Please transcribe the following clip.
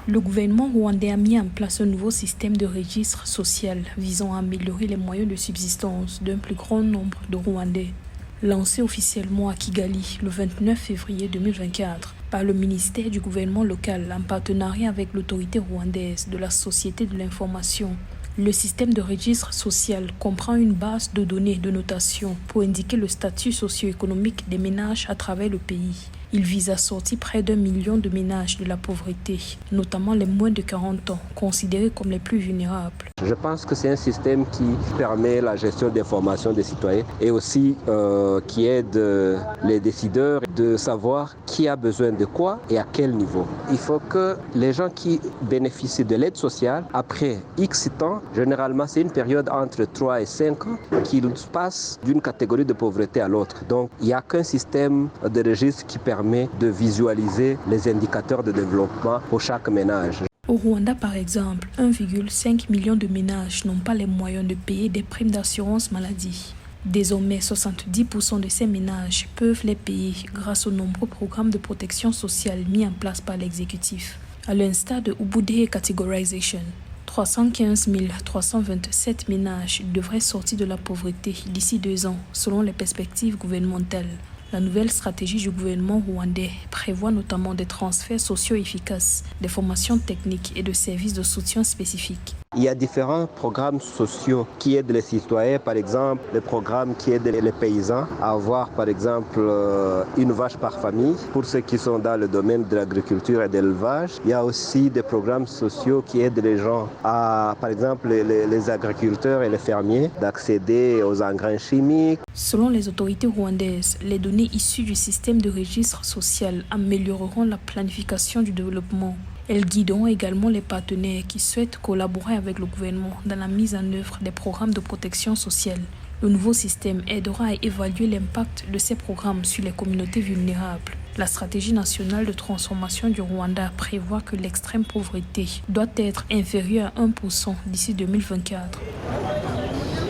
Le gouvernement rwandais a mis en place un nouveau système de registre social visant à améliorer les moyens de subsistance d'un plus grand nombre de Rwandais. Lancé officiellement à Kigali le 29 février 2024 par le ministère du gouvernement local en partenariat avec l'autorité rwandaise de la Société de l'information, le système de registre social comprend une base de données de notation pour indiquer le statut socio-économique des ménages à travers le pays. Il vise à sortir près d'1 million de ménages de la pauvreté, notamment les moins de 40 ans, considérés comme les plus vulnérables. Je pense que c'est un système qui permet la gestion d'informations des citoyens et aussi qui aide les décideurs de savoir qui a besoin de quoi et à quel niveau. Il faut que les gens qui bénéficient de l'aide sociale, après X temps, généralement c'est une période entre 3 et 5 ans, qu'ils passent d'une catégorie de pauvreté à l'autre. Donc il n'y a qu'un système de registre qui permet de visualiser les indicateurs de développement pour chaque ménage. Au Rwanda, par exemple, 1,5 million de ménages n'ont pas les moyens de payer des primes d'assurance maladie. Désormais, 70% de ces ménages peuvent les payer grâce aux nombreux programmes de protection sociale mis en place par l'exécutif. À l'instar de Ubuntu Categorization, 315 327 ménages devraient sortir de la pauvreté d'ici 2 ans, selon les perspectives gouvernementales. La nouvelle stratégie du gouvernement rwandais prévoit notamment des transferts sociaux efficaces, des formations techniques et de services de soutien spécifiques. Il y a différents programmes sociaux qui aident les citoyens, par exemple les programmes qui aident les paysans à avoir par exemple une vache par famille pour ceux qui sont dans le domaine de l'agriculture et de l'élevage. Il y a aussi des programmes sociaux qui aident les gens à, par exemple les agriculteurs et les fermiers, d'accéder aux engrais chimiques. Selon les autorités rwandaises, les données issues du système de registre social amélioreront la planification du développement. Elles guideront également les partenaires qui souhaitent collaborer avec le gouvernement dans la mise en œuvre des programmes de protection sociale. Le nouveau système aidera à évaluer l'impact de ces programmes sur les communautés vulnérables. La stratégie nationale de transformation du Rwanda prévoit que l'extrême pauvreté doit être inférieure à 1% d'ici 2024.